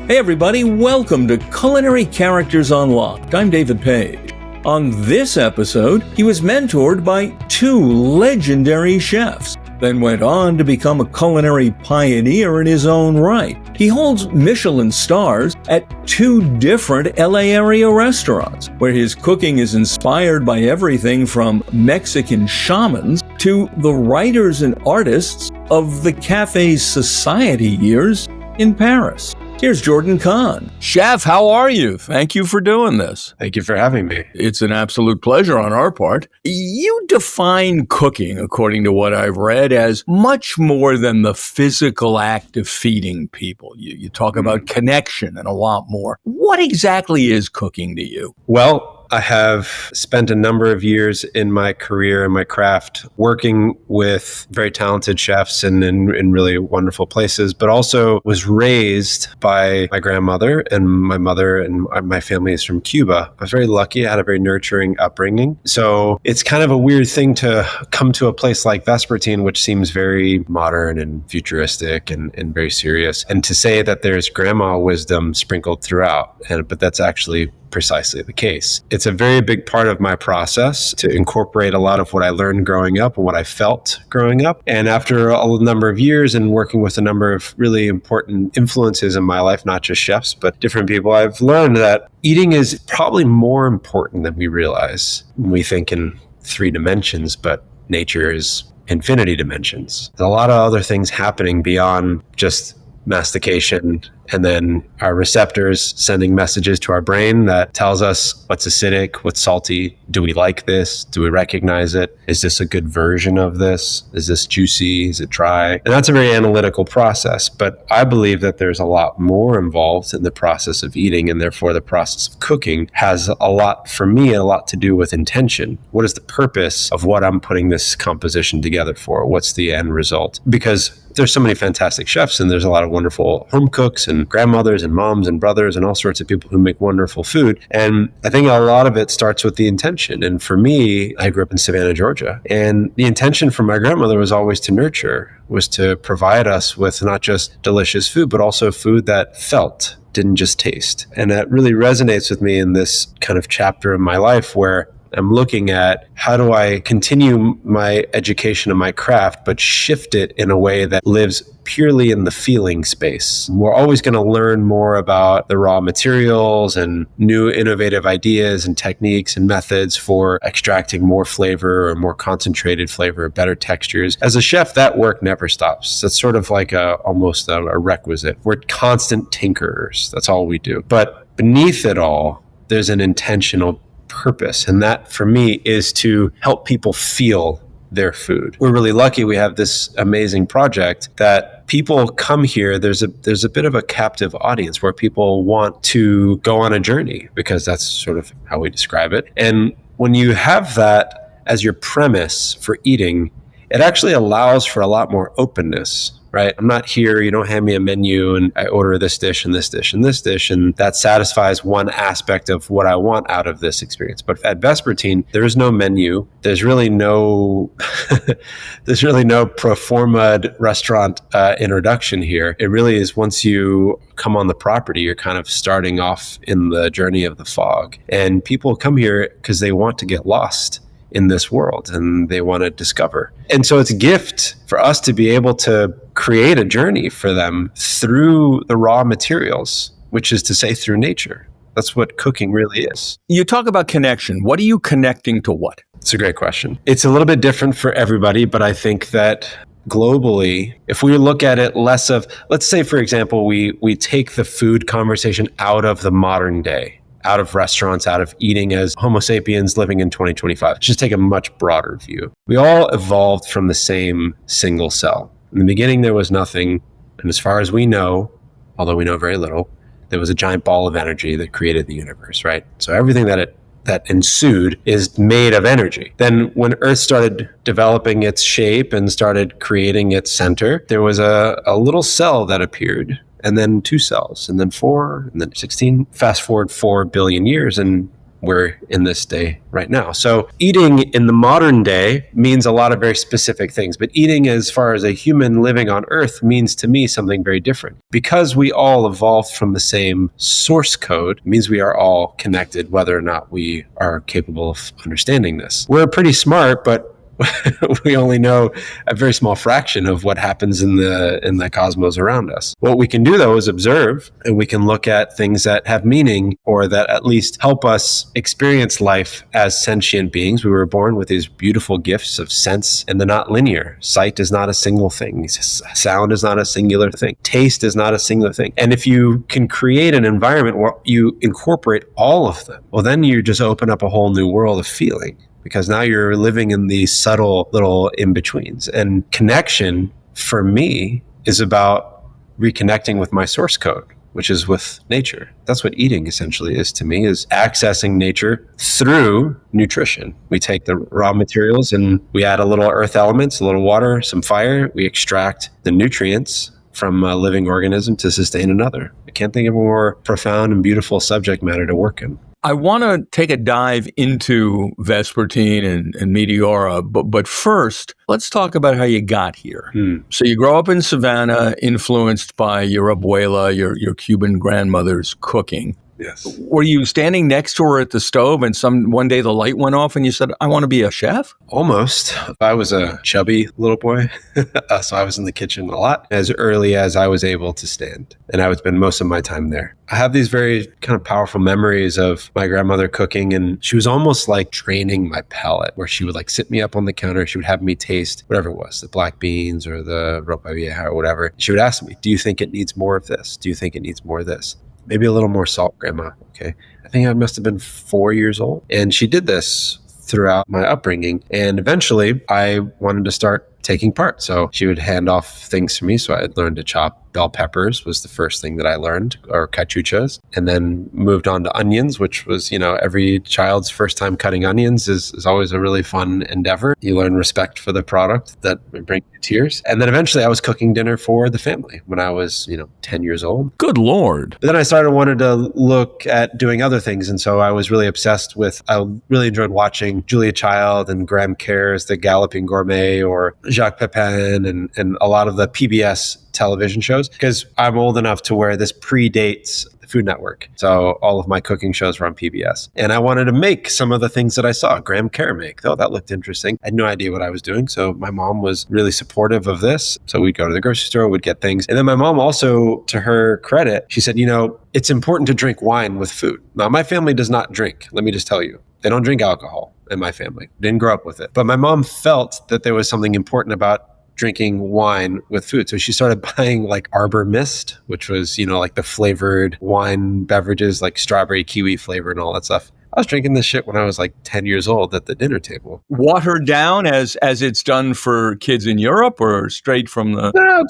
Hey everybody, welcome to Culinary Characters Unlocked. I'm David Page. On this episode, he was mentored by two legendary chefs, then went on to become a culinary pioneer in his own right. He holds Michelin stars at two different LA area restaurants, where his cooking is inspired by everything from Mexican shamans to the writers and artists of the café's society years in Paris. Here's Jordan Kahn. Chef, how are you? Thank you for doing this. Thank you for having me. It's an absolute pleasure on our part. You define cooking, according to what I've read, as much more than the physical act of feeding people. You talk about connection and a lot more. What exactly is cooking to you? Well, I have spent a number of years in my career and my craft working with very talented chefs and in really wonderful places, but also was raised by my grandmother and my mother, and my family is from Cuba. I was very lucky. I had a very nurturing upbringing. So it's kind of a weird thing to come to a place like Vespertine, which seems very modern and futuristic and very serious, and to say that there's grandma wisdom sprinkled throughout. But that's actually precisely the case. It's a very big part of my process to incorporate a lot of what I learned growing up and what I felt growing up. And after a number of years and working with a number of really important influences in my life, not just chefs, but different people, I've learned that eating is probably more important than we realize when we think in 3 dimensions, but nature is infinity dimensions. There's a lot of other things happening beyond just mastication, and then our receptors sending messages to our brain that tells us what's acidic, what's salty. Do we like this? Do we recognize it? Is this a good version of this? Is this juicy? Is it dry? And that's a very analytical process. But I believe that there's a lot more involved in the process of eating, and therefore the process of cooking has a lot, for me, a lot to do with intention. What is the purpose of what I'm putting this composition together for? What's the end result? Because there's so many fantastic chefs, and there's a lot of wonderful home cooks and grandmothers and moms and brothers and all sorts of people who make wonderful food. And I think a lot of it starts with the intention. And for me, I grew up in Savannah, Georgia. And the intention for my grandmother was always to nurture, was to provide us with not just delicious food, but also food that felt, didn't just taste. And that really resonates with me in this kind of chapter of my life where I'm looking at how do I continue my education of my craft, but shift it in a way that lives purely in the feeling space. We're always going to learn more about the raw materials and new innovative ideas and techniques and methods for extracting more flavor or more concentrated flavor, better textures. As a chef, that work never stops. That's sort of like almost a requisite. We're constant tinkerers. That's all we do. But beneath it all, there's an intentional purpose. And that for me is to help people feel their food. We're really lucky we have this amazing project that people come here. There's a bit of a captive audience where people want to go on a journey, because that's sort of how we describe it. And when you have that as your premise for eating, it actually allows for a lot more openness. Right? I'm not here, you don't hand me a menu and I order this dish and this dish and this dish, and that satisfies one aspect of what I want out of this experience. But at Vespertine, there is no menu. There's really no pro forma restaurant introduction here. It really is, once you come on the property, you're kind of starting off in the journey of the fog. And people come here because they want to get lost in this world and they want to discover. And so it's a gift for us to be able to create a journey for them through the raw materials, which is to say through nature. That's what cooking really is. You talk about connection. What are you connecting to what? It's a great question. It's a little bit different for everybody, but I think that globally, if we look at it less of, let's say, for example, we take the food conversation out of the modern day, out of restaurants, out of eating as Homo sapiens living in 2025. Just take a much broader view. We all evolved from the same single cell. In the beginning, there was nothing. And as far as we know, although we know very little, there was a giant ball of energy that created the universe, right? So everything that ensued is made of energy. Then when Earth started developing its shape and started creating its center, there was a little cell that appeared, and then 2 cells, and then 4, and then 16. Fast forward 4 billion years, and we're in this day right now. So eating in the modern day means a lot of very specific things, but eating as far as a human living on Earth means to me something very different. Because we all evolved from the same source code, it means we are all connected, whether or not we are capable of understanding this. We're pretty smart, but we only know a very small fraction of what happens in the cosmos around us. What we can do, though, is observe, and we can look at things that have meaning or that at least help us experience life as sentient beings. We were born with these beautiful gifts of sense, and they're not linear. Sight is not a single thing. Sound is not a singular thing. Taste is not a singular thing. And if you can create an environment where you incorporate all of them, well, then you just open up a whole new world of feeling. Because now you're living in these subtle little in-betweens. And connection, for me, is about reconnecting with my source code, which is with nature. That's what eating essentially is to me, is accessing nature through nutrition. We take the raw materials and we add a little earth elements, a little water, some fire. We extract the nutrients from a living organism to sustain another. I can't think of a more profound and beautiful subject matter to work in. I want to take a dive into Vespertine and Meteora, but first, let's talk about how you got here. So you grow up in Savannah, influenced by your abuela, your Cuban grandmother's cooking. Yes. Were you standing next to her at the stove and one day the light went off and you said, I want to be a chef? Almost. I was a chubby little boy, so I was in the kitchen a lot as early as I was able to stand. And I would spend most of my time there. I have these very kind of powerful memories of my grandmother cooking, and she was almost like training my palate, where she would like sit me up on the counter. She would have me taste whatever it was, the black beans or the ropa vieja or whatever. She would ask me, do you think it needs more of this? Do you think it needs more of this? Maybe a little more salt, Grandma. Okay. I think I must have been 4 years old. And she did this throughout my upbringing. And eventually I wanted to start taking part. So she would hand off things for me. So I learned to chop bell peppers was the first thing that I learned, or cachuchas, and then moved on to onions, which was, every child's first time cutting onions is always a really fun endeavor. You learn respect for the product that brings you tears. And then eventually I was cooking dinner for the family when I was, 10 years old. Good Lord. But then I wanted to look at doing other things. And so I was really obsessed with, I really enjoyed watching Julia Child and Graham Kerr's The Galloping Gourmet, or Jacques Pepin, and a lot of the PBS television shows, because I'm old enough to where this predates the Food Network. So all of my cooking shows were on PBS. And I wanted to make some of the things that I saw Graham Kerr make. Oh, that looked interesting. I had no idea what I was doing. So my mom was really supportive of this. So we'd go to the grocery store, we'd get things. And then my mom also, to her credit, she said, it's important to drink wine with food. Now, my family does not drink. Let me just tell you. They don't drink alcohol in my family. Didn't grow up with it. But my mom felt that there was something important about drinking wine with food. So she started buying like Arbor Mist, which was, like the flavored wine beverages, like strawberry kiwi flavor and all that stuff. I was drinking this shit when I was like 10 years old at the dinner table. Watered down as it's done for kids in Europe, or straight from the... No,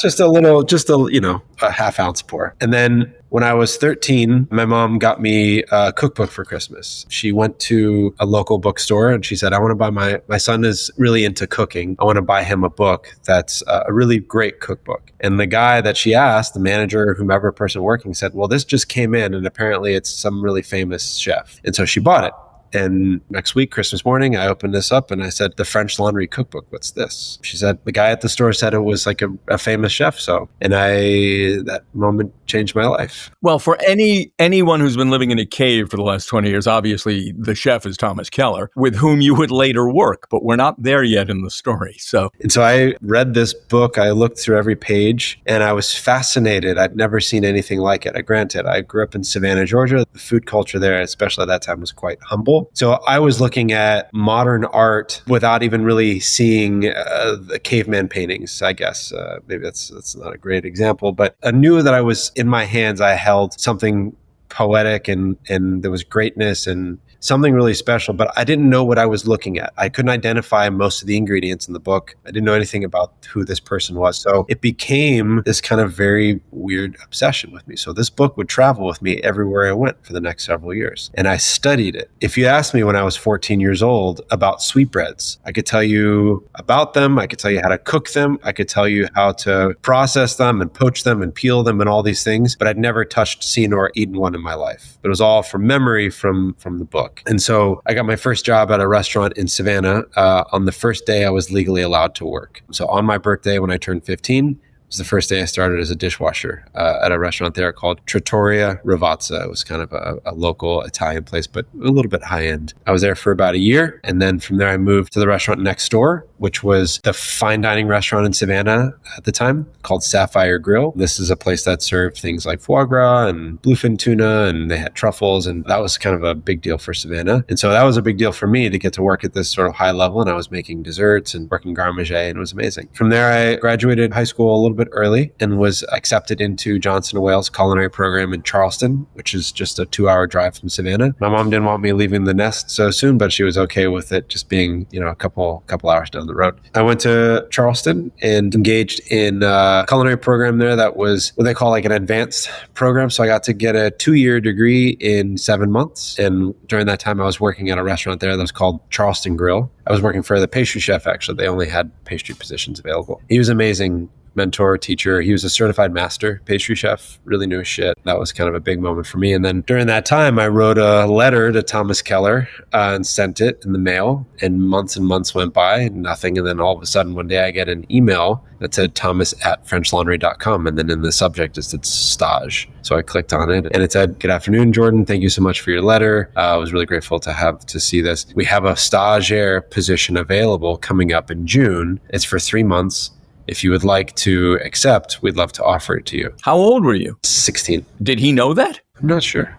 just a half ounce pour. And then when I was 13, my mom got me a cookbook for Christmas. She went to a local bookstore and she said, I want to buy my son is really into cooking. I want to buy him a book that's a really great cookbook. And the guy that she asked, the manager, whomever person working, said, well, this just came in and apparently it's some really famous chef. And so she bought it. And next week, Christmas morning, I opened this up and I said, the French Laundry Cookbook, what's this? She said, the guy at the store said it was like a famous chef. And that moment changed my life. Well, for anyone who's been living in a cave for the last 20 years, obviously the chef is Thomas Keller, with whom you would later work, but we're not there yet in the story. And so I read this book, I looked through every page, and I was fascinated. I'd never seen anything like it. Granted, I grew up in Savannah, Georgia. The food culture there, especially at that time, was quite humble. So I was looking at modern art without even really seeing the caveman paintings, I guess. Maybe that's not a great example, but I knew that I was in my hands. I held something poetic and there was greatness and something really special, but I didn't know what I was looking at. I couldn't identify most of the ingredients in the book. I didn't know anything about who this person was. So it became this kind of very weird obsession with me. So this book would travel with me everywhere I went for the next several years. And I studied it. If you asked me when I was 14 years old about sweetbreads, I could tell you about them. I could tell you how to cook them. I could tell you how to process them and poach them and peel them and all these things, but I'd never touched, seen, or eaten one in my life. It was all from memory from the book. book. And so I got my first job at a restaurant in Savannah. On the first day I was legally allowed to work. So on my birthday, when I turned 15, it was the first day I started as a dishwasher at a restaurant there called Trattoria Ravazza. It was kind of a local Italian place, but a little bit high end. I was there for about a year. And then from there, I moved to the restaurant next door, which was the fine dining restaurant in Savannah at the time called Sapphire Grill. This is a place that served things like foie gras and bluefin tuna, and they had truffles. And that was kind of a big deal for Savannah. And so that was a big deal for me to get to work at this sort of high level. And I was making desserts and working garde manger, and it was amazing. From there, I graduated high school a little bit early and was accepted into Johnson & Wales culinary program in Charleston, which is just a 2-hour drive from Savannah. My mom didn't want me leaving the nest so soon, but she was okay with it just being, a couple hours down the road. I went to Charleston and engaged in a culinary program there that was what they call like an advanced program. So I got to get a 2-year degree in 7 months. And during that time, I was working at a restaurant there that was called Charleston Grill. I was working for the pastry chef, actually. They only had pastry positions available. He was amazing. Mentor, teacher. He was a certified master pastry chef, really knew his shit. That was kind of a big moment for me. And then during that time, I wrote a letter to Thomas Keller and sent it in the mail, and months went by and nothing. And then all of a sudden, one day I get an email that said thomas@frenchlandry.com. And then in the subject, it said stage. So I clicked on it and it said, "Good afternoon, Jordan. Thank you so much for your letter. I was really grateful to see this. We have a stagiaire position available coming up in June. It's for 3 months. If you would like to accept, we'd love to offer it to you." How old were you? 16. Did he know that? I'm not sure.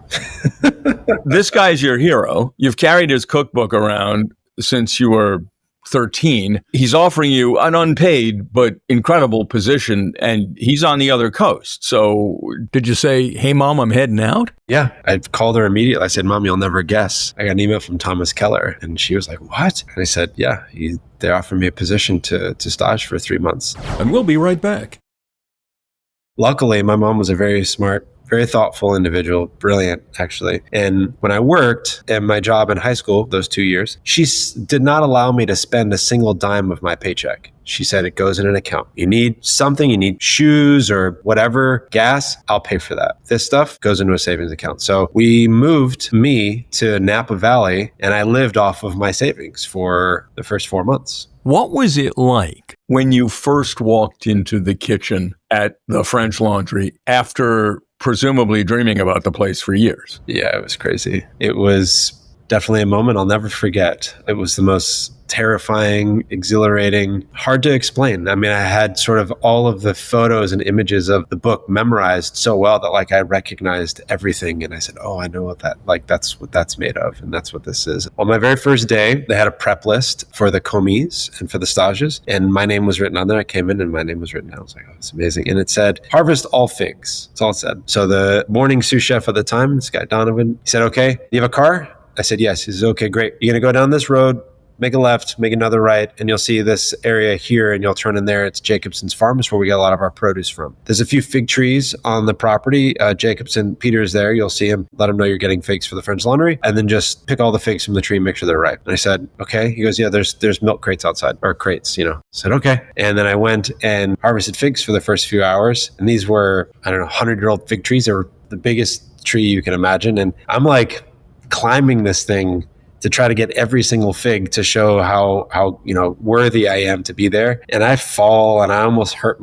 This guy's your hero. You've carried his cookbook around since you were 13. He's offering you an unpaid but incredible position, and he's on the other coast. So did you say, "Hey, Mom, I'm heading out"? Yeah, I called her immediately. I said, "Mom, you'll never guess. I got an email from Thomas Keller." And she was like, "What?" And I said, "Yeah, they offered me a position to stage for 3 months." And we'll be right back. Luckily, my mom was a very smart, very thoughtful individual, brilliant, actually. And when I worked at my job in high school, those 2 years, she did not allow me to spend a single dime of my paycheck. She said, "It goes in an account. You need something, you need shoes or whatever, gas, I'll pay for that. This stuff goes into a savings account." So we moved me to Napa Valley, and I lived off of my savings for the first 4 months. What was it like when you first walked into the kitchen at the French Laundry after presumably dreaming about the place for years? Yeah, it was crazy. It was definitely a moment I'll never forget. It was the most terrifying, exhilarating, hard to explain. I mean, I had sort of all of the photos and images of the book memorized so well that like I recognized everything. And I said, "Oh, I know what that's what that's made of. And that's what this is." On my very first day, they had a prep list for the commis and for the stages. And my name was written on there. I came in and my name was written down. I was like, "Oh, it's amazing." And it said, "Harvest all figs." That's all it said. So the morning sous chef at the time, this guy Donovan, he said, "Okay, you have a car?" I said, "Yes." He says, "Okay, great. You're going to go down this road, make a left, make another right, and you'll see this area here, and you'll turn in there. It's Jacobson's Farm. It's where we get a lot of our produce from. There's a few fig trees on the property. Jacobson, Peter's there. You'll see him. Let him know you're getting figs for the French Laundry, and then just pick all the figs from the tree and make sure they're ripe." And I said, "Okay." He goes, "Yeah, there's milk crates outside, or crates, I said, "Okay." And then I went and harvested figs for the first few hours, and these were, 100-year-old fig trees. They were the biggest tree you can imagine, and I'm like climbing this thing to try to get every single fig to show how worthy I am to be there. And I fall and I almost hurt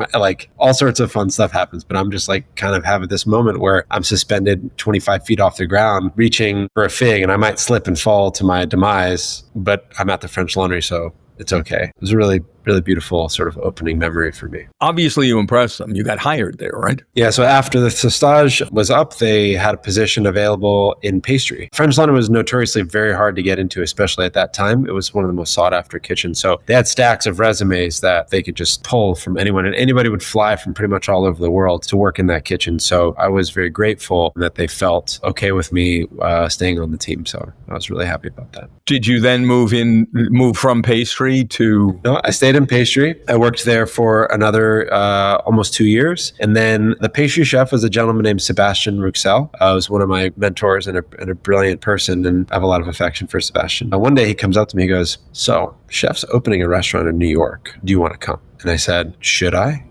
all sorts of fun stuff happens, but I'm just like kind of having this moment where I'm suspended 25 feet off the ground, reaching for a fig, and I might slip and fall to my demise, but I'm at the French Laundry, so it's okay. It was a really, really beautiful sort of opening memory for me. Obviously, you impressed them. You got hired there, right? Yeah. So after the stage was up, they had a position available in pastry. French Laundry was notoriously very hard to get into, especially at that time. It was one of the most sought after kitchens. So they had stacks of resumes that they could just pull from anyone, and anybody would fly from pretty much all over the world to work in that kitchen. So I was very grateful that they felt okay with me staying on the team. So I was really happy about that. Did you then move from pastry to? No, I stayed in pastry. I worked there for another almost 2 years. And then the pastry chef was a gentleman named Sebastian Ruxel. Was one of my mentors and a brilliant person. And I have a lot of affection for Sebastian. One day he comes up to me, he goes, "So, chef's opening a restaurant in New York. Do you want to come?" And I said, "Should I?"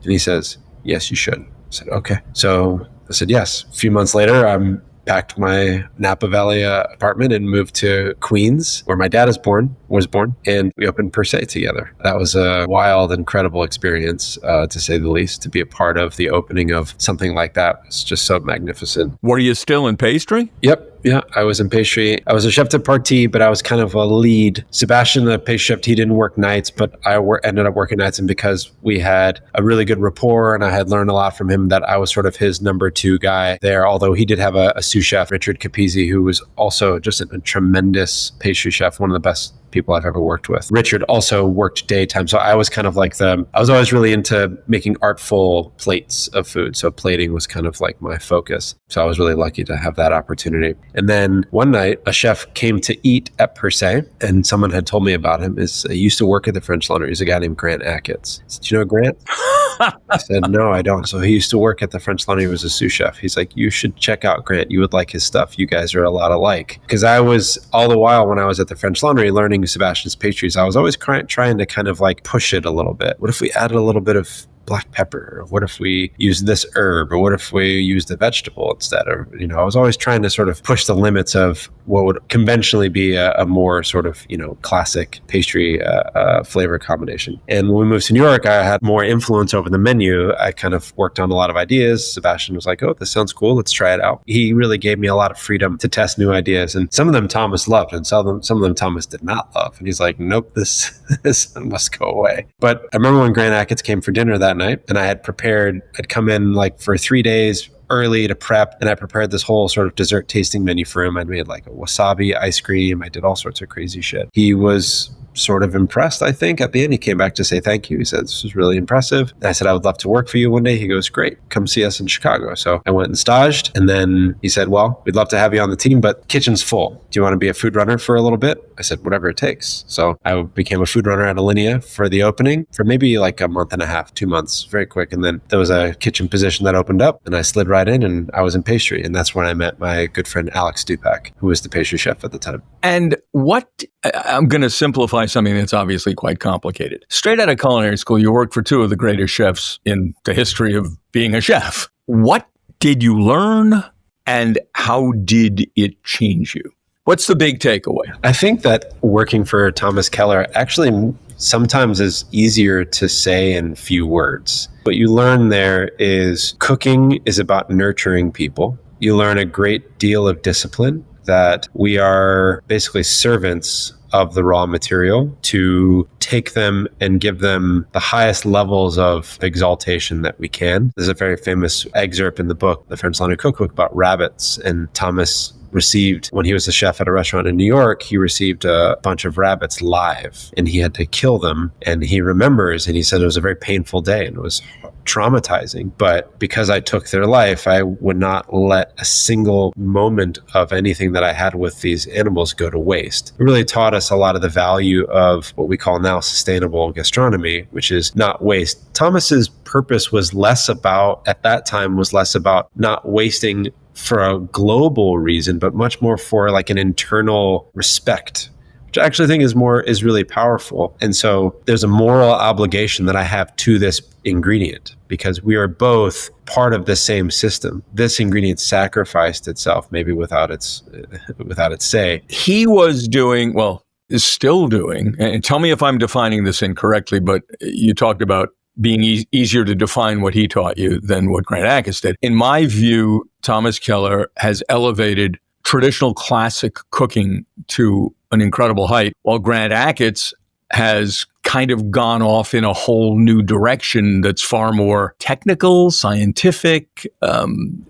And he says, "Yes, you should." I said, "Okay." So I said, yes. A few months later, I'm packed my Napa Valley apartment and moved to Queens, where my dad was born, and we opened Per Se together. That was a wild, incredible experience, to say the least. To be a part of the opening of something like that was just so magnificent. Were you still in pastry? Yep. Yeah, I was in pastry. I was a chef de partie, but I was kind of a lead. Sebastian, the pastry chef, he didn't work nights, but I ended up working nights. And because we had a really good rapport and I had learned a lot from him, that I was sort of his number two guy there. Although he did have a sous chef, Richard Capizzi, who was also just a tremendous pastry chef, one of the best people I've ever worked with. Richard also worked daytime. So I was kind of like I was always really into making artful plates of food. So plating was kind of like my focus. So I was really lucky to have that opportunity. And then one night, a chef came to eat at Per Se, and someone had told me about him. He used to work at the French Laundry. He's a guy named Grant Achatz. I said, "Do you know Grant?" I said, "No, I don't." So he used to work at the French Laundry. He was a sous chef. He's like, "You should check out Grant. You would like his stuff. You guys are a lot alike." Because I was, all the while when I was at the French Laundry learning Sebastian's pastries, I was always trying to kind of like push it a little bit. What if we added a little bit of black pepper? Or what if we use this herb? Or what if we use the vegetable instead? Or, I was always trying to sort of push the limits of what would conventionally be a more sort of, classic pastry flavor combination. And when we moved to New York, I had more influence over the menu. I kind of worked on a lot of ideas. Sebastian was like, "Oh, this sounds cool. Let's try it out." He really gave me a lot of freedom to test new ideas. And some of them Thomas loved, and some of them Thomas did not love. And he's like, "Nope, this must go away." But I remember when Grant Achatz came for dinner that night, and I'd come in like for 3 days early to prep, and I prepared this whole sort of dessert tasting menu for him. I made like a wasabi ice cream. I did all sorts of crazy shit. He was sort of impressed, I think. At the end, he came back to say thank you. He said, "This was really impressive." And I said, "I would love to work for you one day." He goes, "Great, come see us in Chicago." So I went and staged, and then he said, "Well, we'd love to have you on the team, but kitchen's full. Do you want to be a food runner for a little bit?" I said, "Whatever it takes." So I became a food runner at Alinea for the opening for maybe like a month and a half, 2 months, very quick. And then there was a kitchen position that opened up, and I slid right in, and I was in pastry. And that's when I met my good friend Alex Dupac, who was the pastry chef at the time. And I'm going to simplify something that's obviously quite complicated. Straight out of culinary school, you worked for two of the greatest chefs in the history of being a chef. What did you learn, and how did it change you? What's the big takeaway? I think that working for Thomas Keller actually sometimes is easier to say in few words. What you learn there is cooking is about nurturing people. You learn a great deal of discipline, that we are basically servants of the raw material to take them and give them the highest levels of exaltation that we can. There's a very famous excerpt in the book, The French Laundry Cookbook, about rabbits. And Thomas received, when he was a chef at a restaurant in New York, he received a bunch of rabbits live, and he had to kill them. And he remembers, and he said it was a very painful day and it was traumatizing. But because I took their life, I would not let a single moment of anything that I had with these animals go to waste. It really taught us a lot of the value of what we call now sustainable gastronomy, which is not waste. Thomas's purpose was less about not wasting for a global reason, but much more for like an internal respect, which I actually think is really powerful. And so there's a moral obligation that I have to this ingredient, because we are both part of the same system. This ingredient sacrificed itself, maybe without its say. He was doing, is still doing, and tell me if I'm defining this incorrectly, but you talked about being easier to define what he taught you than what Grant Achatz did. In my view, Thomas Keller has elevated traditional classic cooking to an incredible height, while Grant Achatz has kind of gone off in a whole new direction that's far more technical, scientific.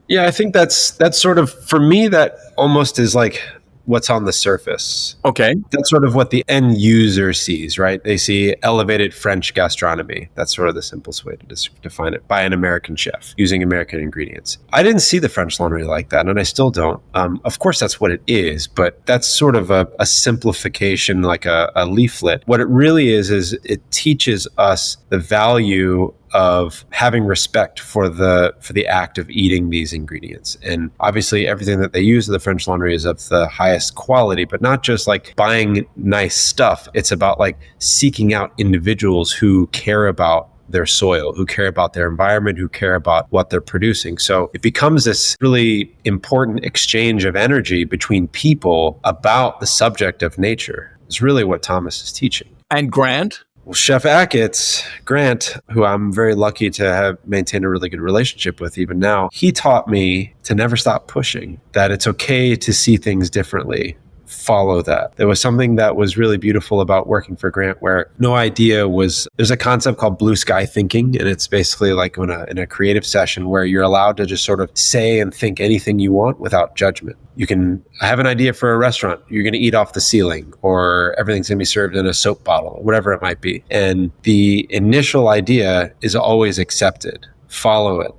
Yeah, I think that's sort of, for me, that almost is like what's on the surface. Okay. That's sort of what the end user sees, right? They see elevated French gastronomy. That's sort of the simplest way to define it, by an American chef using American ingredients. I didn't see the French Laundry like that, and I still don't. Of course, that's what it is, but that's sort of a simplification, like a leaflet. What it really is it teaches us the value of having respect for the act of eating these ingredients. And obviously everything that they use in the French Laundry is of the highest quality, but not just like buying nice stuff. It's about like seeking out individuals who care about their soil, who care about their environment, who care about what they're producing. So it becomes this really important exchange of energy between people about the subject of nature. It's really what Thomas is teaching. And Grant? Well, Chef Achatz, Grant, who I'm very lucky to have maintained a really good relationship with even now, he taught me to never stop pushing, that it's okay to see things differently. Follow that. There was something that was really beautiful about working for Grant where there's a concept called blue sky thinking. And it's basically like in a creative session where you're allowed to just sort of say and think anything you want without judgment. I have an idea for a restaurant. You're going to eat off the ceiling, or everything's going to be served in a soap bottle, or whatever it might be. And the initial idea is always accepted. Follow it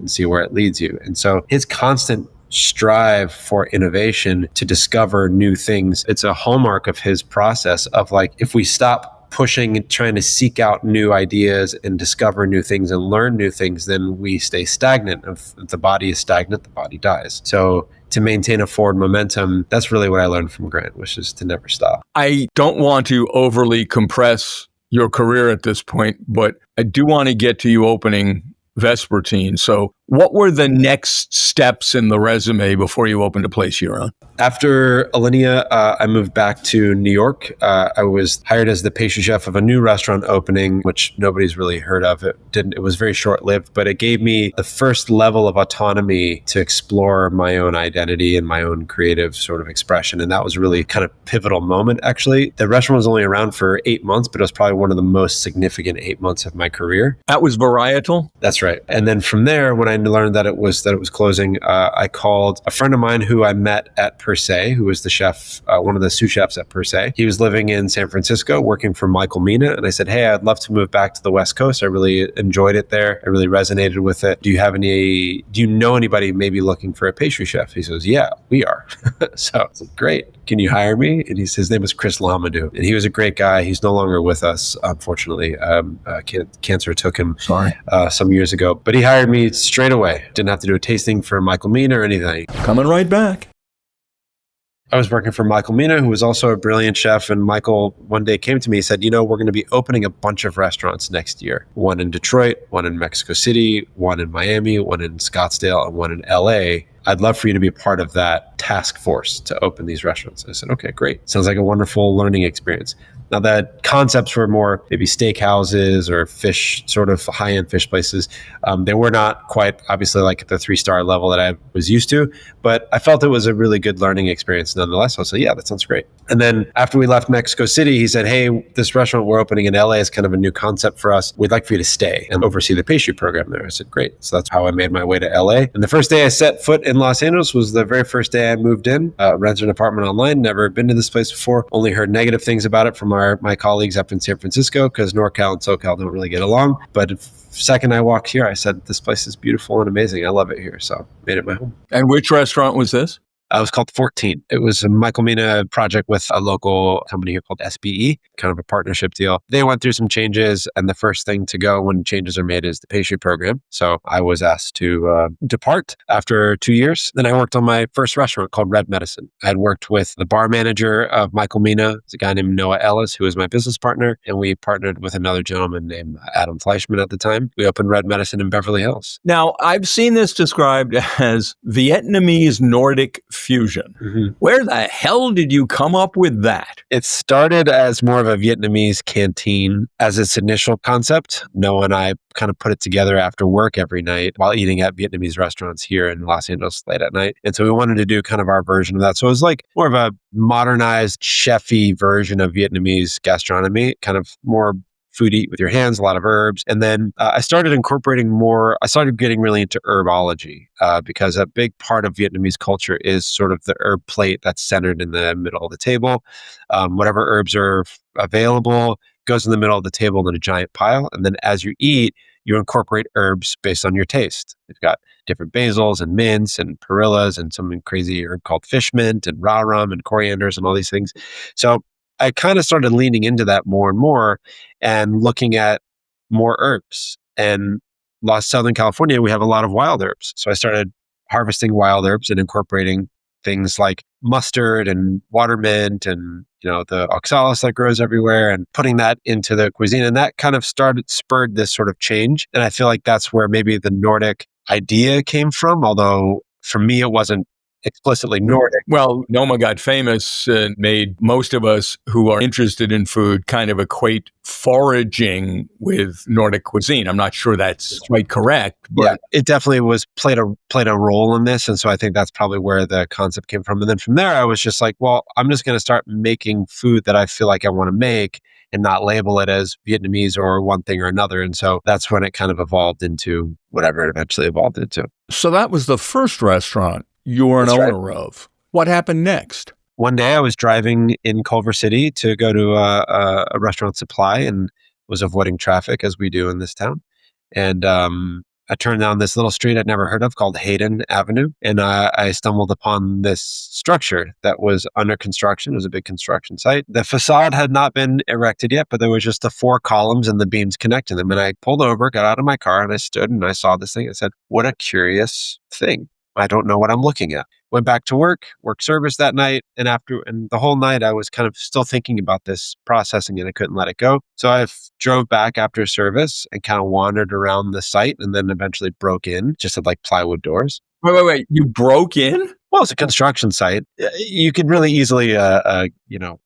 and see where it leads you. And so his constant strive for innovation to discover new things, it's a hallmark of his process of like, if we stop pushing and trying to seek out new ideas and discover new things and learn new things, then we stay stagnant. If the body is stagnant, the body dies. So to maintain a forward momentum, that's really what I learned from Grant, which is to never stop. I don't want to overly compress your career at this point, but I do want to get to you opening Vespertine. So what were the next steps in the resume before you opened a place your own? After Alinea, I moved back to New York. I was hired as the pastry chef of a new restaurant opening, which nobody's really heard of. It was very short-lived, but it gave me the first level of autonomy to explore my own identity and my own creative sort of expression. And that was really kind of pivotal moment, actually. The restaurant was only around for 8 months, but it was probably one of the most significant 8 months of my career. That was varietal? That's right. And then from there, when I learned that it was closing, I called a friend of mine who I met at Per Se, who was the chef, one of the sous chefs at Per Se. He was living in San Francisco, working for Michelin. And I said, hey, I'd love to move back to the West Coast. I really enjoyed it there. I really resonated with it. Do you know anybody maybe looking for a pastry chef? He says, yeah, we are. So I was like, great. Can you hire me? And his name was Chris Lamadou. And he was a great guy. He's no longer with us, unfortunately. Cancer took him some years ago. But he hired me straight away. Didn't have to do a tasting for Michael Mina or anything. Coming right back. I was working for Michael Mina, who was also a brilliant chef. And Michael one day came to me and said, we're going to be opening a bunch of restaurants next year. One in Detroit, one in Mexico City, one in Miami, one in Scottsdale, and one in LA. I'd love for you to be a part of that task force to open these restaurants. I said, okay, great. Sounds like a wonderful learning experience. Now, the concepts were more maybe steakhouses or fish, sort of high-end fish places. They were not quite, obviously, like the 3-star level that I was used to, but I felt it was a really good learning experience nonetheless. I was like, yeah, that sounds great. And then after we left Mexico City, he said, hey, this restaurant we're opening in LA is kind of a new concept for us. We'd like for you to stay and oversee the pastry program there. I said, great. So that's how I made my way to LA. And the first day I set foot in Los Angeles was the very first day I moved in, rented an apartment online, never been to this place before, only heard negative things about it from my colleagues up in San Francisco because NorCal and SoCal don't really get along. But second I walked here, I said, this place is beautiful and amazing. I love it here. So made it my home. And which restaurant was this? It was called 14. It was a Michael Mina project with a local company here called SBE, kind of a partnership deal. They went through some changes, and the first thing to go when changes are made is the pastry program. So I was asked to depart after 2 years. Then I worked on my first restaurant called Red Medicine. I had worked with the bar manager of Michael Mina, it's a guy named Noah Ellis, who was my business partner, and we partnered with another gentleman named Adam Fleischman at the time. We opened Red Medicine in Beverly Hills. Now, I've seen this described as Vietnamese Nordic fusion. Mm-hmm. Where the hell did you come up with that? It started as more of a Vietnamese canteen as its initial concept. Noah and I kind of put it together after work every night while eating at Vietnamese restaurants here in Los Angeles late at night. And so we wanted to do kind of our version of that. So it was like more of a modernized, chef-y version of Vietnamese gastronomy, kind of more food eat with your hands, a lot of herbs. And then I started getting really into herbology because a big part of Vietnamese culture is sort of the herb plate that's centered in the middle of the table. Whatever herbs are available goes in the middle of the table in a giant pile. And then as you eat, you incorporate herbs based on your taste. You've got different basils and mints and perillas and some crazy herb called fish mint and raw rum and corianders and all these things. So I kind of started leaning into that more and more and looking at more herbs. And Southern California, we have a lot of wild herbs. So I started harvesting wild herbs and incorporating things like mustard and water mint and, the oxalis that grows everywhere and putting that into the cuisine. And that kind of spurred this sort of change. And I feel like that's where maybe the Nordic idea came from, although for me, it wasn't explicitly Nordic. Well, Noma got famous and made most of us who are interested in food kind of equate foraging with Nordic cuisine. I'm not sure that's quite correct. But yeah, it definitely played a role in this. And so I think that's probably where the concept came from. And then from there, I was just like, well, I'm just going to start making food that I feel like I want to make and not label it as Vietnamese or one thing or another. And so that's when it kind of evolved into whatever it eventually evolved into. So that was the first restaurant you were an owner of. What happened next? One day I was driving in Culver City to go to a restaurant supply and was avoiding traffic as we do in this town. And I turned down this little street I'd never heard of called Hayden Avenue. And I stumbled upon this structure that was under construction. It was a big construction site. The facade had not been erected yet, but there was just the 4 columns and the beams connecting them. And I pulled over, got out of my car, and I stood and I saw this thing. I said, what a curious thing. I don't know what I'm looking at. Went back to work service that night. And the whole night I was kind of still thinking about this, processing it. I couldn't let it go. So I drove back after service and kind of wandered around the site and then eventually broke in, just had like plywood doors. Wait. You broke in? Well, it's a construction site. You could really easily,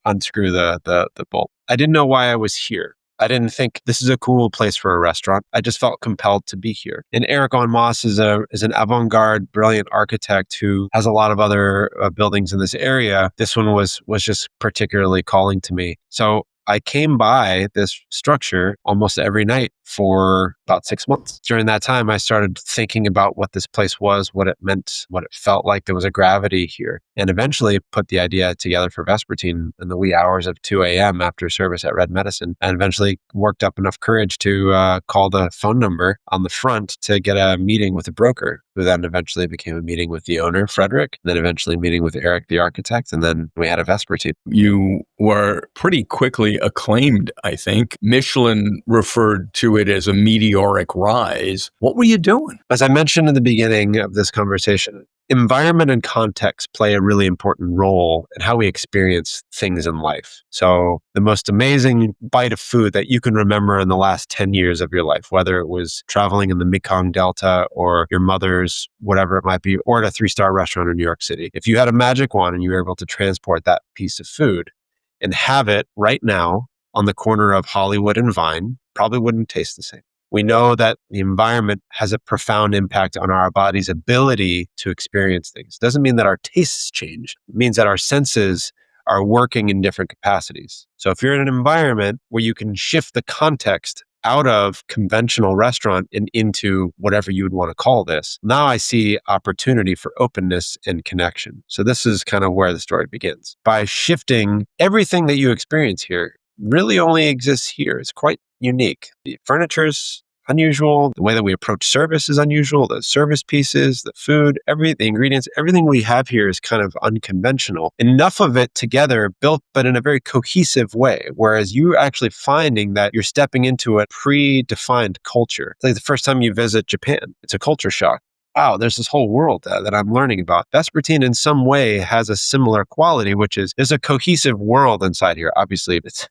unscrew the bolt. I didn't know why I was here. I didn't think this is a cool place for a restaurant. I just felt compelled to be here. And Eric on Moss is an avant-garde, brilliant architect who has a lot of other buildings in this area. This one was just particularly calling to me. So I came by this structure almost every night for about 6 months. During that time, I started thinking about what this place was, what it meant, what it felt like. There was a gravity here, and eventually put the idea together for Vespertine in the wee hours of 2 a.m. after service at Red Medicine, and eventually worked up enough courage to call the phone number on the front to get a meeting with a broker, who then eventually became a meeting with the owner, Frederick, and then eventually a meeting with Eric, the architect, and then we had a Vespertine. You were pretty quickly acclaimed, I think. Michelin referred to it as a meteoric rise. What were you doing? As I mentioned in the beginning of this conversation, environment and context play a really important role in how we experience things in life. So the most amazing bite of food that you can remember in the last 10 years of your life, whether it was traveling in the Mekong Delta or your mother's, whatever it might be, or at a 3-star restaurant in New York City. If you had a magic wand and you were able to transport that piece of food and have it right now on the corner of Hollywood and Vine, probably wouldn't taste the same. We know that the environment has a profound impact on our body's ability to experience things. It doesn't mean that our tastes change. It means that our senses are working in different capacities. So if you're in an environment where you can shift the context out of conventional restaurant and into whatever you would want to call this, now I see opportunity for openness and connection. So this is kind of where the story begins. By shifting everything that you experience here, really only exists here. It's quite unique. The furniture's unusual. The way that we approach service is unusual. The service pieces, the food, the ingredients, everything we have here is kind of unconventional. Enough of it together built, but in a very cohesive way. Whereas you're actually finding that you're stepping into a predefined culture. It's like the first time you visit Japan, it's a culture shock. Wow, there's this whole world that I'm learning about. Vespertine in some way has a similar quality, which is there's a cohesive world inside here. Obviously, it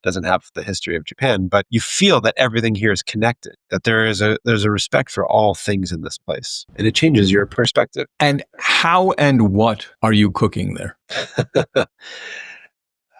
doesn't have the history of Japan, but you feel that everything here is connected, that there's a respect for all things in this place, and it changes your perspective. And how and what are you cooking there?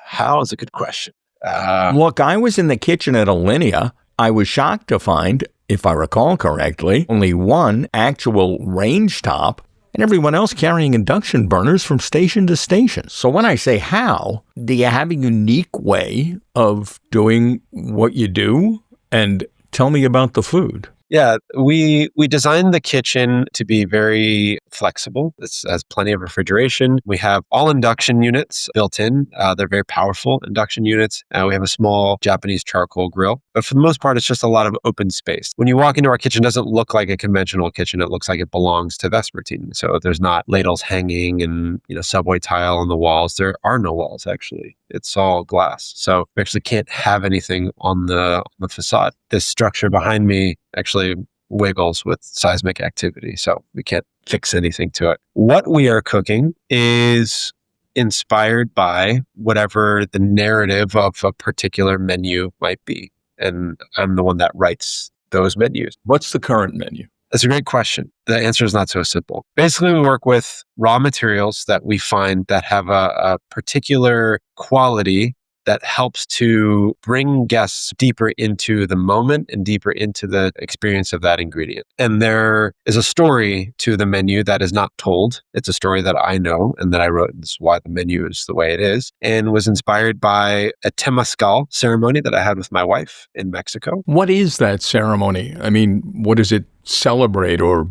How is a good question. Look, I was in the kitchen at Alinea. I was shocked to find, if I recall correctly, only one actual range top and everyone else carrying induction burners from station to station. So when I say how, do you have a unique way of doing what you do? And tell me about the food. Yeah, we designed the kitchen to be very flexible. It has plenty of refrigeration. We have all induction units built in. They're very powerful induction units. We have a small Japanese charcoal grill. But for the most part, it's just a lot of open space. When you walk into our kitchen, it doesn't look like a conventional kitchen. It looks like it belongs to Vespertine. So there's not ladles hanging and subway tile on the walls. There are no walls, actually. It's all glass. So we actually can't have anything on the facade. This structure behind me actually wiggles with seismic activity. So we can't fix anything to it. What we are cooking is inspired by whatever the narrative of a particular menu might be. And I'm the one that writes those menus. What's the current menu? That's a great question. The answer is not so simple. Basically, we work with raw materials that we find that have a particular quality that helps to bring guests deeper into the moment and deeper into the experience of that ingredient. And there is a story to the menu that is not told. It's a story that I know and that I wrote. This is why the menu is the way it is, and was inspired by a temazcal ceremony that I had with my wife in Mexico. What is that ceremony? I mean, what does it celebrate, or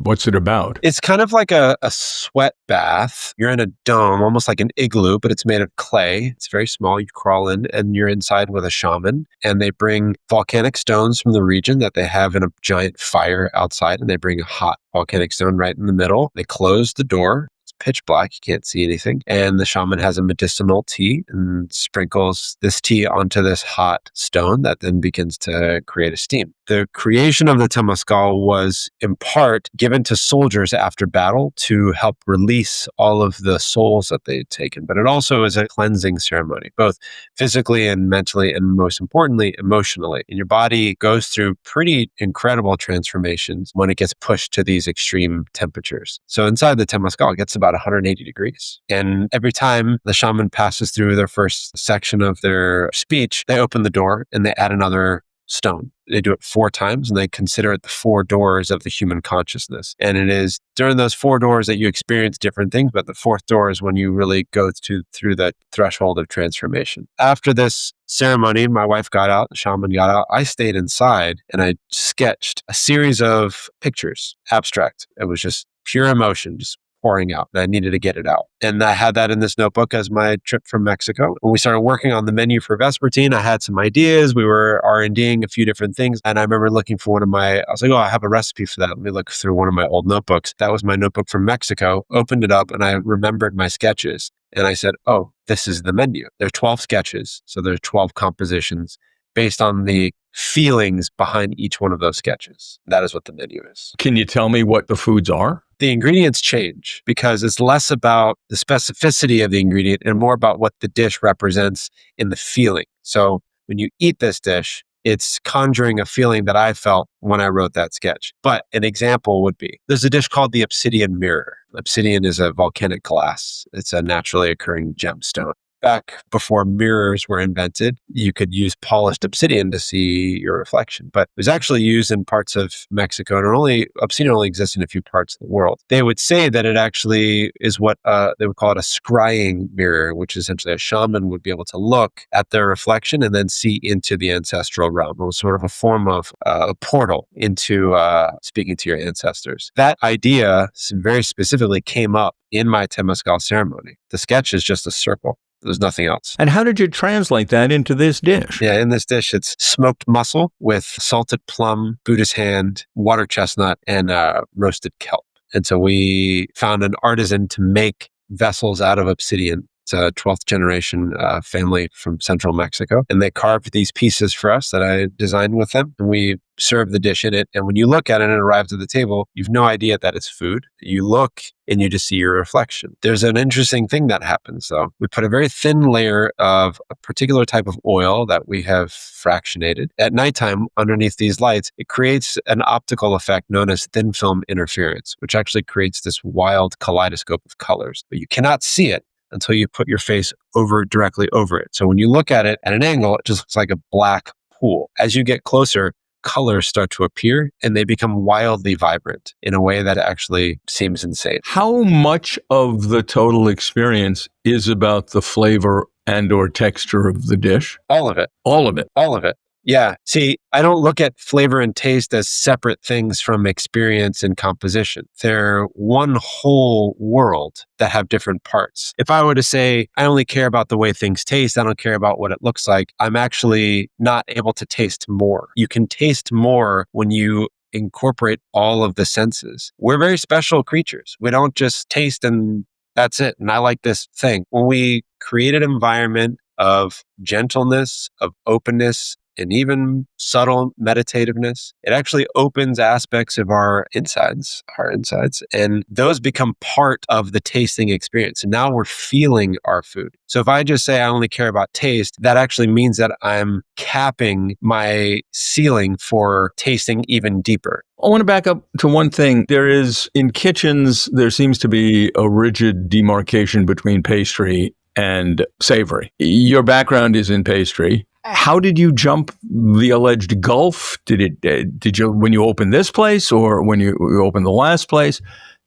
what's it about? It's kind of like a sweat bath. You're in a dome, almost like an igloo, but it's made of clay. It's very small. You crawl in and you're inside with a shaman, and they bring volcanic stones from the region that they have in a giant fire outside, and they bring a hot volcanic stone right in the middle. They close the door. Pitch black, you can't see anything. And the shaman has a medicinal tea and sprinkles this tea onto this hot stone that then begins to create a steam. The creation of the temazcal was in part given to soldiers after battle to help release all of the souls that they'd taken. But it also is a cleansing ceremony, both physically and mentally, and most importantly, emotionally. And your body goes through pretty incredible transformations when it gets pushed to these extreme temperatures. So inside the temazcal, it gets about 180 degrees. And every time the shaman passes through their first section of their speech, they open the door and they add another stone. They do it 4 times, and they consider it the 4 doors of the human consciousness. And it is during those 4 doors that you experience different things, but the 4th door is when you really go through the threshold of transformation. After this ceremony, my wife got out, the shaman got out, I stayed inside and I sketched a series of pictures, abstract. It was just pure emotion, just pouring out, and I needed to get it out. And I had that in this notebook as my trip from Mexico. When we started working on the menu for Vespertine, I had some ideas. We were R&Ding a few different things. And I remember looking for I was like, oh, I have a recipe for that. Let me look through one of my old notebooks. That was my notebook from Mexico. Opened it up and I remembered my sketches. And I said, oh, this is the menu. There are 12 sketches. So there's 12 compositions based on the feelings behind each one of those sketches. That is what the menu is. Can you tell me what the foods are? The ingredients change because it's less about the specificity of the ingredient and more about what the dish represents in the feeling. So when you eat this dish, it's conjuring a feeling that I felt when I wrote that sketch. But an example would be, there's a dish called the obsidian mirror. Obsidian is a volcanic glass. It's a naturally occurring gemstone. Back before mirrors were invented, you could use polished obsidian to see your reflection. But it was actually used in parts of Mexico, and obsidian only exists in a few parts of the world. They would say that it actually is what they would call it a scrying mirror, which essentially a shaman would be able to look at their reflection and then see into the ancestral realm. It was sort of a form of a portal into speaking to your ancestors. That idea very specifically came up in my temazcal ceremony. The sketch is just a circle. There's nothing else. And how did you translate that into this dish? Yeah, in this dish, it's smoked mussel with salted plum, Buddha's hand, water chestnut, and roasted kelp. And so we found an artisan to make vessels out of obsidian. It's a 12th generation family from central Mexico. And they carved these pieces for us that I designed with them. And we served the dish in it. And when you look at it and it arrives at the table, you've no idea that it's food. You look and you just see your reflection. There's an interesting thing that happens though. We put a very thin layer of a particular type of oil that we have fractionated. At nighttime, underneath these lights, it creates an optical effect known as thin film interference, which actually creates this wild kaleidoscope of colors. But you cannot see it until you put your face directly over it. So when you look at it at an angle, it just looks like a black pool. As you get closer, colors start to appear and they become wildly vibrant in a way that actually seems insane. How much of the total experience is about the flavor and or texture of the dish? All of it. All of it. All of it. Yeah. See, I don't look at flavor and taste as separate things from experience and composition. They're one whole world that have different parts. If I were to say, I only care about the way things taste, I don't care about what it looks like, I'm actually not able to taste more. You can taste more when you incorporate all of the senses. We're very special creatures. We don't just taste and that's it. And I like this thing. When we create an environment of gentleness, of openness, and even subtle meditativeness. It actually opens aspects of our insides, and those become part of the tasting experience. And now we're feeling our food. So if I just say I only care about taste, that actually means that I'm capping my ceiling for tasting even deeper. I want to back up to one thing. In kitchens, there seems to be a rigid demarcation between pastry and savory. Your background is in pastry. How did you jump the alleged gulf? Did you, when you opened this place or when you opened the last place,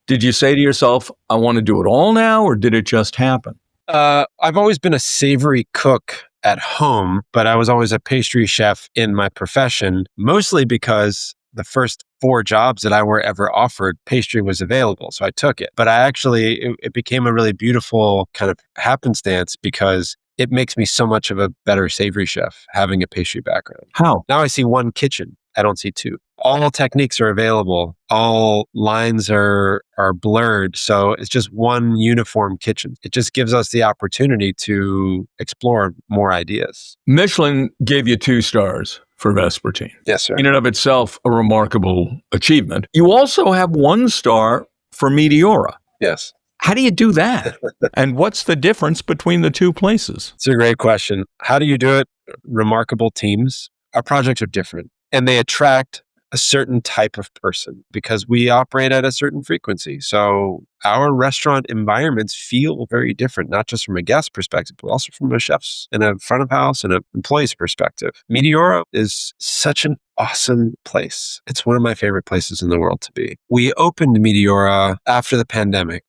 did you say to yourself, I want to do it all now, or did it just happen? I've always been a savory cook at home, but I was always a pastry chef in my profession, mostly because the first 4 jobs that I were ever offered, pastry was available. So I took it. But it became a really beautiful kind of happenstance because it makes me so much of a better savory chef having a pastry background. How? Now I see 1 kitchen. I don't see 2. All techniques are available. All lines are blurred. So it's just 1 uniform kitchen. It just gives us the opportunity to explore more ideas. Michelin gave you 2 stars for Vespertine. Yes, sir. In and of itself, a remarkable achievement. You also have 1 star for Meteora. Yes. How do you do that? And what's the difference between the 2 places? It's a great question. How do you do it? Remarkable teams. Our projects are different and they attract a certain type of person because we operate at a certain frequency. So our restaurant environments feel very different, not just from a guest perspective, but also from a chef's and a front of house and an employee's perspective. Meteora is such an awesome place. It's one of my favorite places in the world to be. We opened Meteora after the pandemic.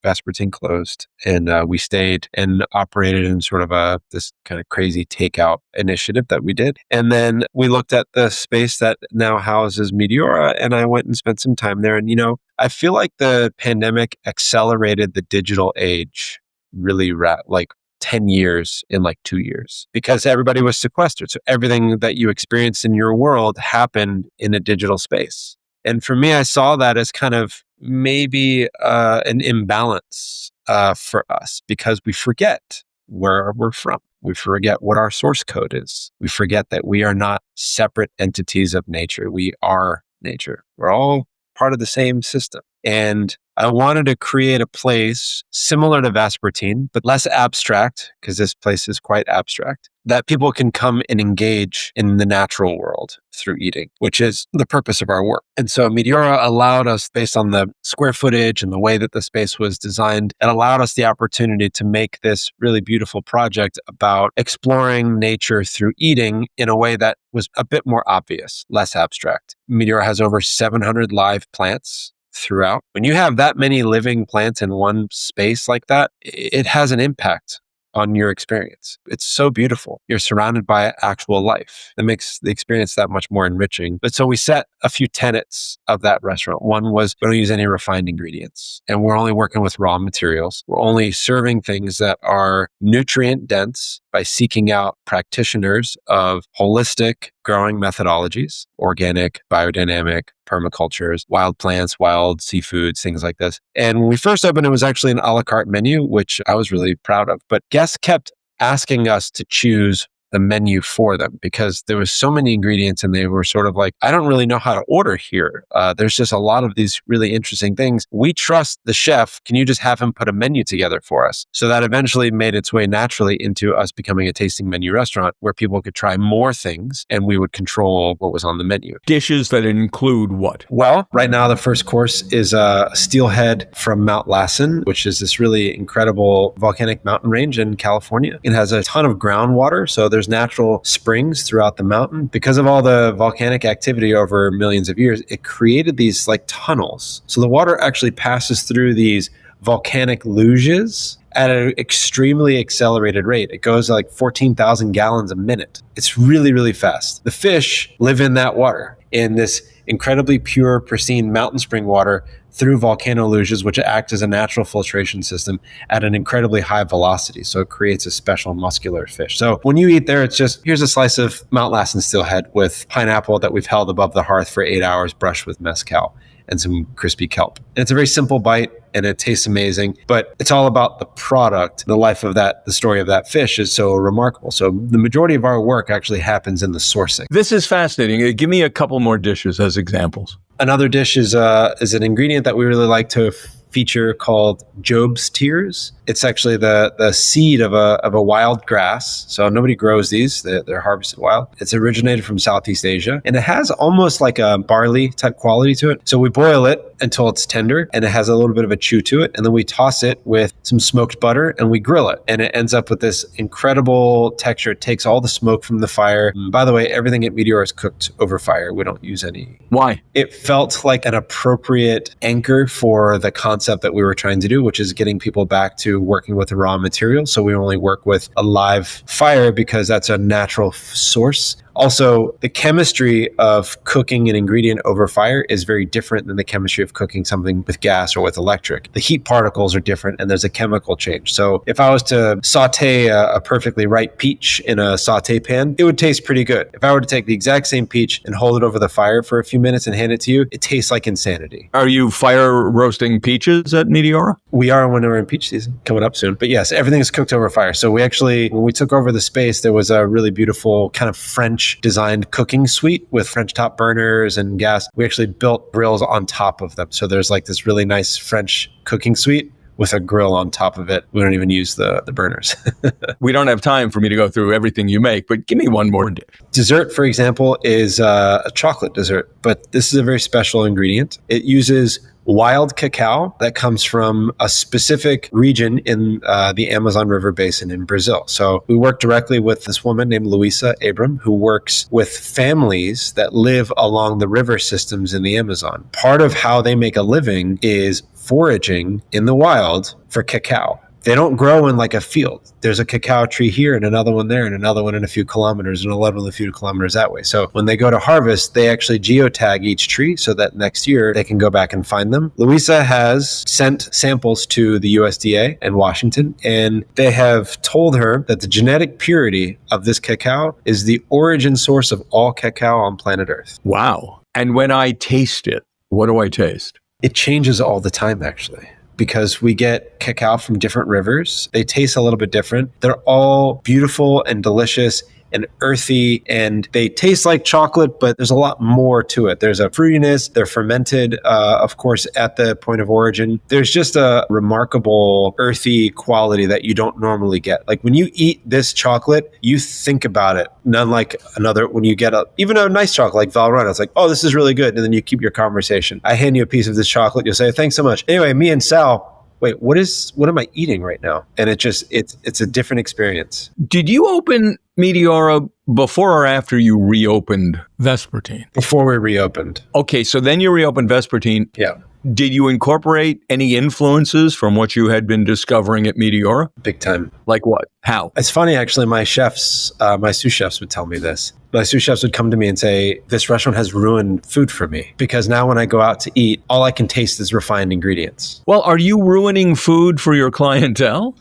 Vespertine closed, and we stayed and operated in sort of this kind of crazy takeout initiative that we did. And then we looked at the space that now houses Meteora, and I went and spent some time there. And, I feel like the pandemic accelerated the digital age really like 10 years in like 2 years because everybody was sequestered. So everything that you experienced in your world happened in a digital space. And for me, I saw that as kind of maybe an imbalance for us because we forget where we're from. We forget what our source code is. We forget that we are not separate entities of nature. We are nature. We're all part of the same system. And I wanted to create a place similar to Vespertine, but less abstract, because this place is quite abstract, that people can come and engage in the natural world through eating, which is the purpose of our work. And so Meteora allowed us, based on the square footage and the way that the space was designed, it allowed us the opportunity to make this really beautiful project about exploring nature through eating in a way that was a bit more obvious, less abstract. Meteora has over 700 live plants throughout. When you have that many living plants in one space like that, it has an impact on your experience. It's so beautiful. You're surrounded by actual life. That makes the experience that much more enriching. But so we set a few tenets of that restaurant. One was we don't use any refined ingredients and we're only working with raw materials. We're only serving things that are nutrient dense by seeking out practitioners of holistic growing methodologies, organic, biodynamic, permacultures, wild plants, wild seafoods, things like this. And when we first opened, it was actually an a la carte menu, which I was really proud of. But guests kept asking us to choose the menu for them because there was so many ingredients and they were sort of like, I don't really know how to order here. There's just a lot of these really interesting things. We trust the chef. Can you just have him put a menu together for us? So that eventually made its way naturally into us becoming a tasting menu restaurant where people could try more things and we would control what was on the menu. Dishes that include what? Well, right now the first course is a steelhead from Mount Lassen, which is this really incredible volcanic mountain range in California. It has a ton of groundwater, so there's natural springs throughout the mountain. Because of all the volcanic activity over millions of years, it created these like tunnels. So the water actually passes through these volcanic luges at an extremely accelerated rate. It goes like 14,000 gallons a minute. It's really, really fast. The fish live in that water, in this incredibly pure, pristine mountain spring water through volcano luges, which act as a natural filtration system at an incredibly high velocity. So it creates a special muscular fish. So when you eat there, it's just, here's a slice of Mount Lassen steelhead with pineapple that we've held above the hearth for 8 hours, brushed with mezcal and some crispy kelp. And it's a very simple bite. and it tastes amazing. But it's all about the product. The life of that, the story of that fish is so remarkable. So the majority of our work actually happens in the sourcing. This is fascinating. Give me a couple more dishes as examples. Another dish is an ingredient that we really like to feature called Job's tears. It's actually the seed of a wild grass. So nobody grows these. They're harvested wild. It's originated from Southeast Asia, and it has almost like a barley type quality to it. So we boil it until it's tender, and it has a little bit of a chew to it. And then we toss it with some smoked butter and we grill it. And it ends up with this incredible texture. It takes all the smoke from the fire. And by the way, everything at Meteora is cooked over fire. We don't use any. Why? It felt like an appropriate anchor for the concept that we were trying to do, which is getting people back to working with the raw material. So we only work with a live fire because that's a natural source. Also, the chemistry of cooking an ingredient over fire is very different than the chemistry of cooking something with gas or with electric. The heat particles are different and there's a chemical change. So if I was to saute a perfectly ripe peach in a saute pan, it would taste pretty good. If I were to take the exact same peach and hold it over the fire for a few minutes and hand it to you, it tastes like insanity. Are you fire roasting peaches at Meteora? We are when we're in peach season, coming up soon. But yes, everything is cooked over fire. So we actually, when we took over the space, there was a really beautiful kind of French designed cooking suite with French top burners and gas. We actually built grills on top of them. So there's like this really nice French cooking suite with a grill on top of it. We don't even use the burners. We don't have time for me to go through everything you make, but give me one more dish. Dessert, for example, is a chocolate dessert, but this is a very special ingredient. It uses wild cacao that comes from a specific region in the Amazon River Basin in Brazil. So we work directly with this woman named Luisa Abram, who works with families that live along the river systems in the Amazon. Part of how they make a living is foraging in the wild for cacao. They don't grow in like a field. There's a cacao tree here and another one there and another one in a few kilometers and another one a few kilometers that way. So when they go to harvest, they actually geotag each tree so that next year they can go back and find them. Luisa has sent samples to the USDA in Washington, and they have told her that the genetic purity of this cacao is the origin source of all cacao on planet Earth. Wow. And when I taste it, what do I taste? It changes all the time, actually, because we get cacao from different rivers. They taste a little bit different. They're all beautiful and delicious and earthy, and they taste like chocolate, but there's a lot more to it. There's a fruitiness. They're fermented, of course, at the point of origin. There's just a remarkable earthy quality that you don't normally get. Like when you eat this chocolate, you think about it. None like another, when you get even a nice chocolate like Valrhona, it's like, oh, this is really good. And then you keep your conversation. I hand you a piece of this chocolate. You'll say, thanks so much. Anyway, me and Sal, wait, what am I eating right now? And it's a different experience. Did you open Meteora before or after you reopened Vespertine? Before we reopened. Okay, so then you reopened Vespertine. Yeah. Did you incorporate any influences from what you had been discovering at Meteora? Big time. Like what? How? It's funny, actually, my sous chefs would tell me this. My sous chefs would come to me and say, this restaurant has ruined food for me because now when I go out to eat, all I can taste is refined ingredients. Well, are you ruining food for your clientele?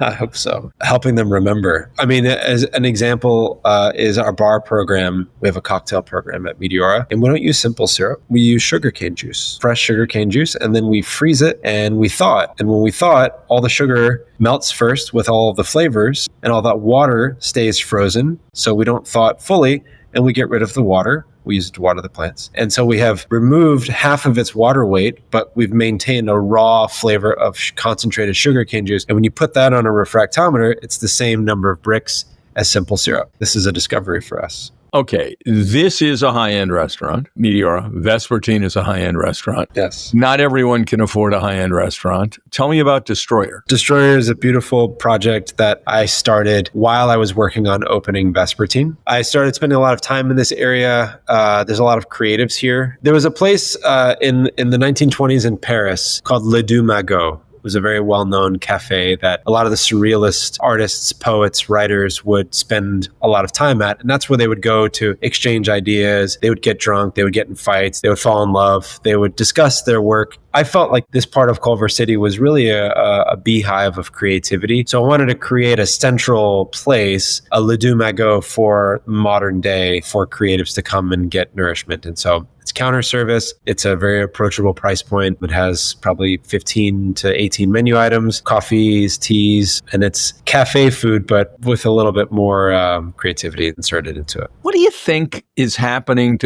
I hope so. Helping them remember. I mean, as an example is our bar program. We have a cocktail program at Meteora, and we don't use simple syrup. We use sugarcane juice, fresh sugarcane juice, and then we freeze it and we thaw it. And when we thaw it, all the sugar melts first with all of the flavors, and all that water stays frozen. So we don't thaw it fully, and we get rid of the water. We use it to water the plants. And so we have removed half of its water weight, but we've maintained a raw flavor of concentrated sugarcane juice. And when you put that on a refractometer, it's the same number of bricks as simple syrup. This is a discovery for us. Okay, this is a high-end restaurant, Meteora. Vespertine is a high-end restaurant. Yes. Not everyone can afford a high-end restaurant. Tell me about Destroyer. Destroyer is a beautiful project that I started while I was working on opening Vespertine. I started spending a lot of time in this area. There's a lot of creatives here. There was a place in the 1920s in Paris called Le Deux Magots. It was a very well-known cafe that a lot of the surrealist artists, poets, writers would spend a lot of time at. And that's where they would go to exchange ideas. They would get drunk. They would get in fights. They would fall in love. They would discuss their work. I felt like this part of Culver City was really a beehive of creativity. So I wanted to create a central place, a Le Deux Magots for modern day, for creatives to come and get nourishment. And so It's counter service. It's a very approachable price point. It has probably 15 to 18 menu items, coffees, teas, and it's cafe food, but with a little bit more creativity inserted into it. What do you think is happening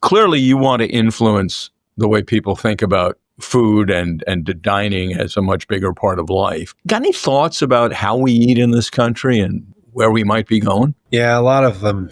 clearly you want to influence the way people think about food and dining as a much bigger part of life. Got any thoughts about how we eat in this country and where we might be going? Yeah, a lot of them,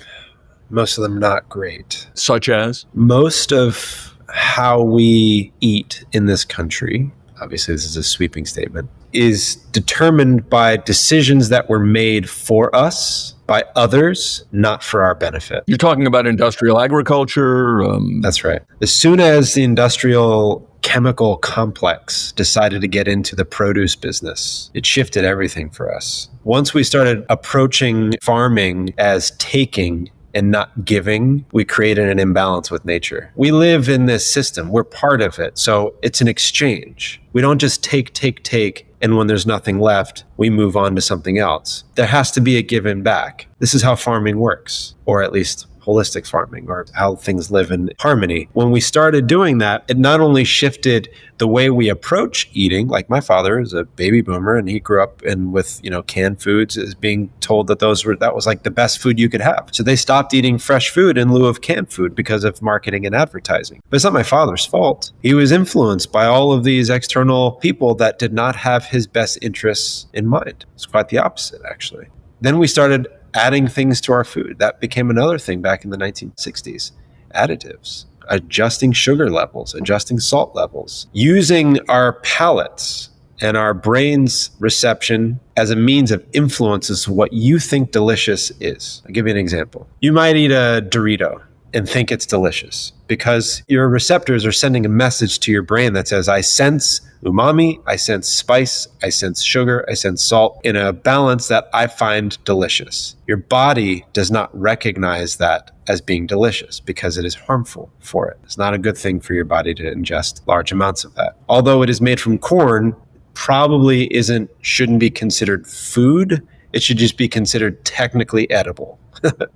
most of them not great. Such as? Most of how we eat in this country, obviously this is a sweeping statement, is determined by decisions that were made for us by others, not for our benefit. You're talking about industrial agriculture? That's right. As soon as the industrial chemical complex decided to get into the produce business, it shifted everything for us. Once we started approaching farming as taking and not giving, we created an imbalance with nature. We live in this system. We're part of it. So it's an exchange. We don't just take, and when there's nothing left, we move on to something else. There has to be a give and back. This is how farming works, or at least holistic farming, or how things live in harmony. When we started doing that, it not only shifted the way we approach eating, like my father is a baby boomer and he grew up with canned foods as being told that that was like the best food you could have. So they stopped eating fresh food in lieu of canned food because of marketing and advertising. But it's not my father's fault. He was influenced by all of these external people that did not have his best interests in mind. It's quite the opposite, actually. Then we started adding things to our food. That became another thing back in the 1960s. Additives, adjusting sugar levels, adjusting salt levels, using our palates and our brain's reception as a means of influence as to what you think delicious is. I'll give you an example. You might eat a Dorito and think it's delicious because your receptors are sending a message to your brain that says, I sense umami, I sense spice, I sense sugar, I sense salt in a balance that I find delicious. Your body does not recognize that as being delicious because it is harmful for it. It's not a good thing for your body to ingest large amounts of that. Although it is made from corn, probably shouldn't be considered food. It should just be considered technically edible,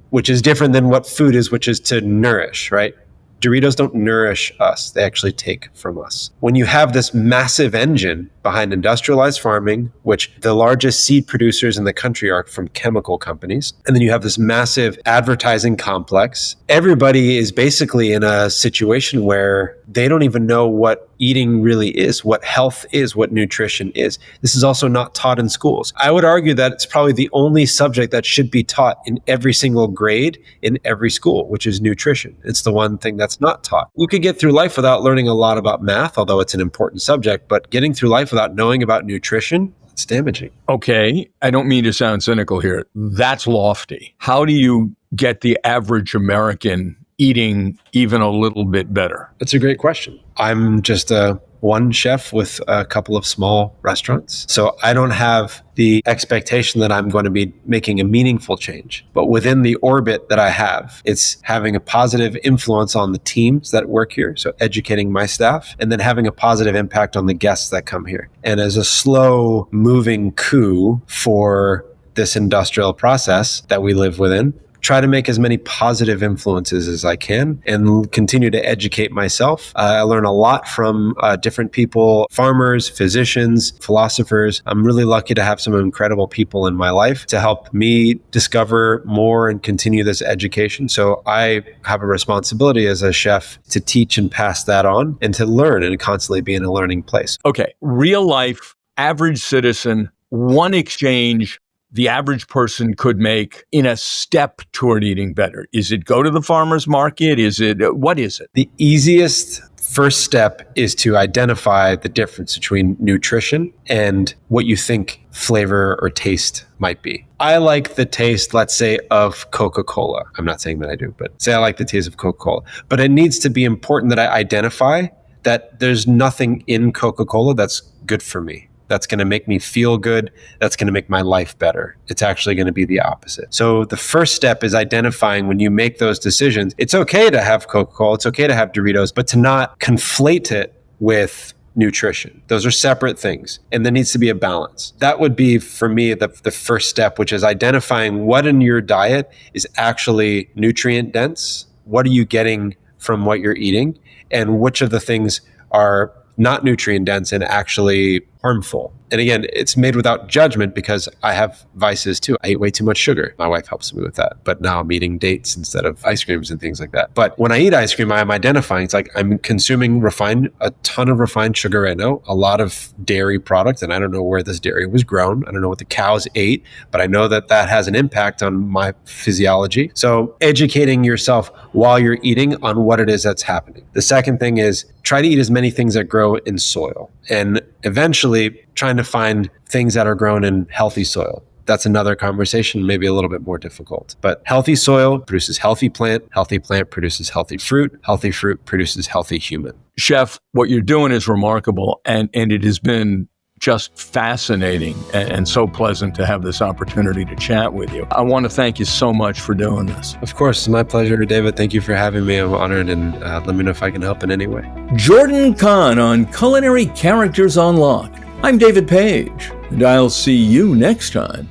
which is different than what food is, which is to nourish, right? Doritos don't nourish us. They actually take from us. When you have this massive engine behind industrialized farming, which the largest seed producers in the country are from chemical companies, and then you have this massive advertising complex, everybody is basically in a situation where they don't even know what eating really is, what health is, what nutrition is. This is also not taught in schools. I would argue that it's probably the only subject that should be taught in every single grade in every school, which is nutrition. It's the one thing that's not taught. We could get through life without learning a lot about math, although it's an important subject, but getting through life without knowing about nutrition, it's damaging. Okay, I don't mean to sound cynical here. That's lofty. How do you get the average American eating even a little bit better? That's a great question. I'm just one chef with a couple of small restaurants. So I don't have the expectation that I'm going to be making a meaningful change. But within the orbit that I have, it's having a positive influence on the teams that work here. So educating my staff and then having a positive impact on the guests that come here. And as a slow moving coup for this industrial process that we live within, try to make as many positive influences as I can and continue to educate myself. I learn a lot from different people, farmers, physicians, philosophers. I'm really lucky to have some incredible people in my life to help me discover more and continue this education. So I have a responsibility as a chef to teach and pass that on and to learn and constantly be in a learning place. Okay, real life, average citizen, one exchange the average person could make in a step toward eating better? Is it go to the farmer's market? What is it? The easiest first step is to identify the difference between nutrition and what you think flavor or taste might be. I like the taste, let's say, of Coca-Cola. I'm not saying that I do, but say I like the taste of Coca-Cola. But it needs to be important that I identify that there's nothing in Coca-Cola that's good for me. That's going to make me feel good. That's going to make my life better. It's actually going to be the opposite. So the first step is identifying when you make those decisions. It's okay to have Coca-Cola. It's okay to have Doritos, but to not conflate it with nutrition. Those are separate things. And there needs to be a balance. That would be, for me, the first step, which is identifying what in your diet is actually nutrient dense. What are you getting from what you're eating and which of the things are not nutrient dense and actually harmful. And again, it's made without judgment because I have vices too. I eat way too much sugar. My wife helps me with that. But now I'm eating dates instead of ice creams and things like that. But when I eat ice cream, I'm identifying. It's like I'm consuming a ton of refined sugar right now, a lot of dairy products. And I don't know where this dairy was grown. I don't know what the cows ate, but I know that that has an impact on my physiology. So educating yourself while you're eating on what it is that's happening. The second thing is try to eat as many things that grow in soil. And eventually trying to find things that are grown in healthy soil. That's another conversation, maybe a little bit more difficult. But healthy soil produces healthy plant produces healthy fruit produces healthy human. Chef, what you're doing is remarkable, and it has been just fascinating and so pleasant to have this opportunity to chat with you. I want to thank you so much for doing this. Of course, it's my pleasure, David. Thank you for having me. I'm honored, and let me know if I can help in any way. Jordan Kahn on Culinary Characters on Lock. I'm David Page, and I'll see you next time.